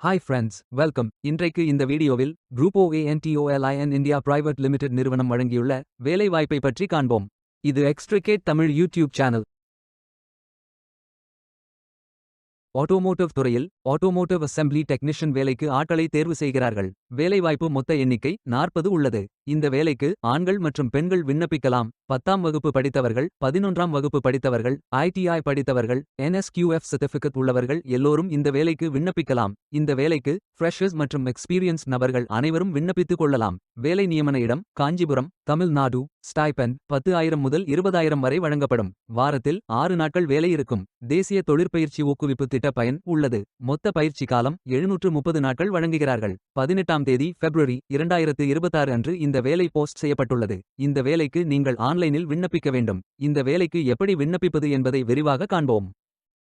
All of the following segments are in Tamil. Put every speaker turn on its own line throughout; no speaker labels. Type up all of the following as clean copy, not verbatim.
Hi friends, welcome. இன்றைக்கு இந்த வீடியோவில் group OANTOLIN India private limited நிறுவனம் வழங்கியுள்ள வேலைவாய்ப்பை பற்றி காண்போம். இது extricate Tamil YouTube channel. Automotive துறையில் ஆட்டோமோட்டிவ் அசெம்பிளி டெக்னீஷியன் வேலைக்கு ஆட்களை தேர்வு செய்கிறார்கள். வேலைவாய்ப்பு மொத்த எண்ணிக்கை 40 உள்ளது. இந்த வேலைக்கு ஆண்கள் மற்றும் பெண்கள் விண்ணப்பிக்கலாம். 10ஆம் வகுப்பு படித்தவர்கள், 11ஆம் வகுப்பு படித்தவர்கள், ITI படித்தவர்கள், NSQF சர்டிபிகேட் உள்ளவர்கள் எல்லோரும் இந்த வேலைக்கு விண்ணப்பிக்கலாம். இந்த வேலைக்கு ஃப்ரெஷர்ஸ் மற்றும் எக்ஸ்பீரியன்ஸ் நபர்கள் அனைவரும் விண்ணப்பித்துக் கொள்ளலாம். வேலை நியமன இடம் காஞ்சிபுரம், தமிழ்நாடு. ஸ்டைபெண்ட் 10,000 முதல் 20,000 வரை வழங்கப்படும். வாரத்தில் 6 நாட்கள் வேலை இருக்கும். தேசிய தொழிற்பயிற்சி ஊக்குவிப்பு திட்ட பயன் உள்ளது. மொத்த பயிற்சி காலம் 730 நாட்கள் வழங்குகிறார்கள். 18ஆம் தேதி February 2026 அன்று இந்த வேலை போஸ்ட் செய்யப்பட்டுள்ளது. இந்த வேலைக்கு நீங்கள் ஆன்லைனில் விண்ணப்பிக்க வேண்டும். இந்த வேலைக்கு எப்படி விண்ணப்பிப்பது என்பதை விரிவாக காண்போம்.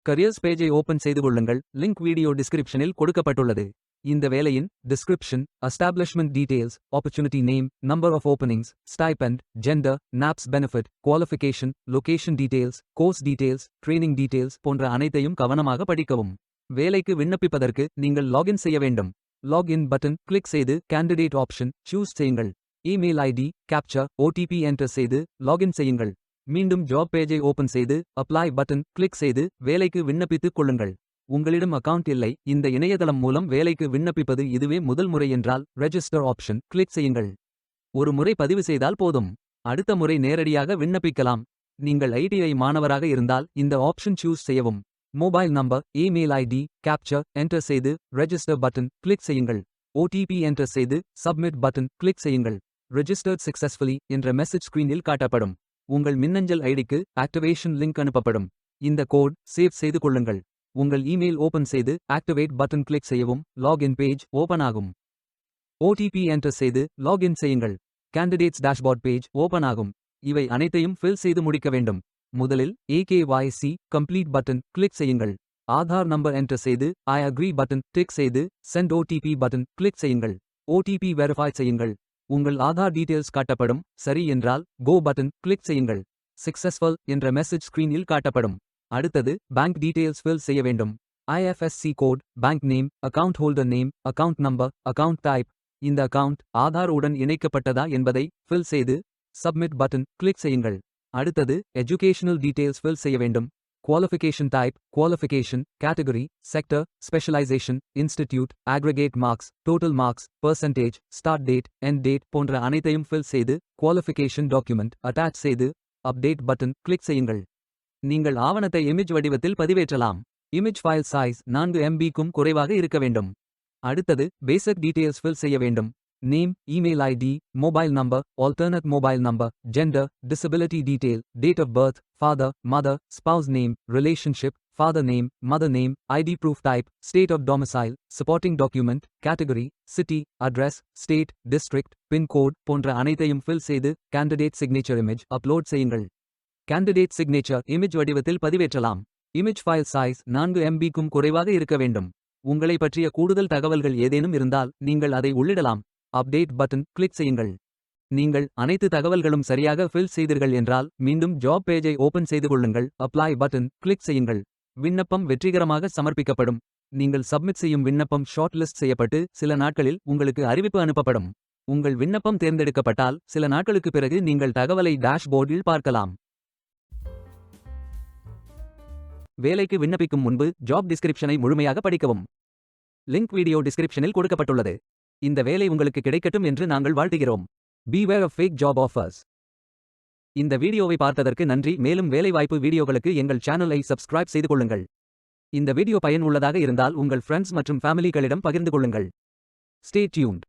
கரியர்ஸ் பேஜை ஓபன் செய்து கொள்ளுங்கள். லிங்க் வீடியோ டிஸ்கிரிப்ஷனில் கொடுக்கப்பட்டுள்ளது. இந்த வேலையின் description, establishment details, opportunity name, number of openings, stipend, gender, NAPS benefit, qualification, location details, course details, training details போன்ற அனைத்தையும் கவனமாக படிக்கவும். வேலைக்கு விண்ணப்பிப்பதற்கு நீங்கள் லாகின் செய்ய வேண்டும். லாகின் பட்டன் கிளிக் செய்து கேண்டிடேட் ஆப்ஷன் சூஸ் செய்யுங்கள். Email ID, captcha, OTP enter செய்து லாகின் செய்யுங்கள். மீண்டும் ஜாப் பேஜை ஓபன் செய்து அப்ளை பட்டன் கிளிக் செய்து வேலைக்கு விண்ணப்பித்துக் கொள்ளுங்கள். உங்களிடம் அக்கவுண்ட் இல்லை, இந்த இணையதளம் மூலம் வேலைக்கு விண்ணப்பிப்பது இதுவே முதல் முறை என்றால் ரெஜிஸ்டர் ஆப்ஷன் கிளிக் செய்யுங்கள். ஒரு முறை பதிவு செய்தால் போதும். அடுத்த முறை நேரடியாக விண்ணப்பிக்கலாம். நீங்கள் ITI மாணவராக இருந்தால் இந்த ஆப்ஷன் சூஸ் செய்யவும். Mobile number, email ID, captcha enter செய்து ரெஜிஸ்டர் பட்டன் கிளிக் செய்யுங்கள். OTP என்டர் செய்து சப்மிட் பட்டன் கிளிக் செய்யுங்கள். ரெஜிஸ்டர்ட் சக்சஸ்ஃபுல்லி என்ற மெசேஜ் ஸ்கிரீனில் காட்டப்படும். உங்கள் மின்னஞ்சல் ஐடிக்கு ஆக்டிவேஷன் லிங்க் அனுப்பப்படும். இந்த கோட் சேவ் செய்து கொள்ளுங்கள். உங்கள் இமெயில் ஓபன் செய்து ஆக்டிவேட் பட்டன் கிளிக் செய்யவும். லாகின் பேஜ் ஓபன் ஆகும். OTP என்டர் செய்து லாகின் செய்யுங்கள். கேண்டிடேட்ஸ் டேஷ்போர்ட் பேஜ் ஓபன் ஆகும். இவை அனைத்தையும் ஃபில் செய்து முடிக்க வேண்டும். முதலில் AKYC கம்ப்ளீட் பட்டன் கிளிக் செய்யுங்கள். ஆதார் நம்பர் என்டர் செய்து ஐ அக்ரி பட்டன் டிக் செய்து சென்ட் OTP பட்டன் கிளிக் செய்யுங்கள். OTP வெரிஃபை செய்யுங்கள். உங்கள் ஆதார் டீடைல்ஸ் காட்டப்படும். சரி என்றால் கோ பட்டன் கிளிக் செய்யுங்கள். சக்சஸ்ஃபுல் என்ற மெசேஜ் ஸ்கிரீனில் காட்டப்படும். அடுத்தது பேங்க் டீடைல்ஸ் ஃபில் செய்ய வேண்டும். IFSC code, bank name, account holder name, account number, account type. இந்த அக்கவுண்ட் ஆதார் உடன் இணைக்கப்பட்டதா என்பதை ஃபில் செய்து சப்மிட் பட்டன் கிளிக் செய்யுங்கள். அடுத்தது எஜுகேஷனல் டீடைல்ஸ் ஃபில் செய்ய வேண்டும். Qualification type, qualification, category, sector, specialisation, institute, aggregate marks, total marks, percentage, start date, end date போன்ற அனைத்தையும் ஃபில் செய்து குவாலிஃபிகேஷன் டாக்குமெண்ட் அட்டாச் செய்து அப்டேட் பட்டன் கிளிக் செய்யுங்கள். நீங்கள் ஆவணத்தை இமேஜ் வடிவத்தில் பதிவேற்றலாம். இமேஜ் ஃபைல் சைஸ் 4 MB-க்கும் குறைவாக இருக்க வேண்டும். அடுத்தது பேசிக் டீடைல்ஸ் ஃபில் செய்ய வேண்டும். Name, email ID, mobile number, alternate mobile number, gender, disability detail, date of birth, father, mother, spouse name, relationship, father name, mother name, ID proof type, state of domicile, supporting document, category, city, address, state, district, pincode போன்ற அனைத்தையும் ஃபில் செய்து கேண்டிடேட் சிக்னேச்சர் இமேஜ் அப்லோட் செய்யுங்கள். கேண்டிடேட் சிக்னேச்சர் இமேஜ் வடிவத்தில் பதிவேற்றலாம். இமேஜ் ஃபைல் சைஸ் 4 MB-க்கும் குறைவாக இருக்க வேண்டும். உங்களை பற்றிய கூடுதல் தகவல்கள் ஏதேனும் இருந்தால் நீங்கள் அதை உள்ளிடலாம். அப்டேட் பட்டன் கிளிக் செய்யுங்கள். நீங்கள் அனைத்து தகவல்களும் சரியாக ஃபில் செய்தீர்கள் என்றால் மீண்டும் ஜாப் பேஜை ஓபன் செய்து கொள்ளுங்கள். அப்ளை பட்டன் கிளிக் செய்யுங்கள். விண்ணப்பம் வெற்றிகரமாக சமர்ப்பிக்கப்படும். நீங்கள் சப்மிட் செய்யும் விண்ணப்பம் ஷார்ட் லிஸ்ட் செய்யப்பட்டு சில நாட்களில் உங்களுக்கு அறிவிப்பு அனுப்பப்படும். உங்கள் விண்ணப்பம் தேர்ந்தெடுக்கப்பட்டால் சில நாட்களுக்கு பிறகு நீங்கள் தகவலை டேஷ்போர்டில் பார்க்கலாம். வேலைக்கு விண்ணப்பிக்கும் முன்பு ஜாப் டிஸ்கிரிப்ஷனை முழுமையாக படிக்கவும். லிங்க் வீடியோ டிஸ்கிரிப்ஷனில் கொடுக்கப்பட்டுள்ளது. இந்த வேலை உங்களுக்கு கிடைக்கட்டும் என்று நாங்கள் வாழ்த்துகிறோம். Beware of fake job offers. இந்த வீடியோவை பார்த்ததற்கு நன்றி. மேலும் வேலைவாய்ப்பு வீடியோகளுக்கு எங்கள் சேனலை சப்ஸ்கிரைப் செய்து கொள்ளுங்கள். இந்த வீடியோ பயன் உள்ளதாக இருந்தால் உங்கள் ஃப்ரெண்ட்ஸ் மற்றும் ஃபேமிலிகளிடம் பகிர்ந்து கொள்ளுங்கள். Stay tuned.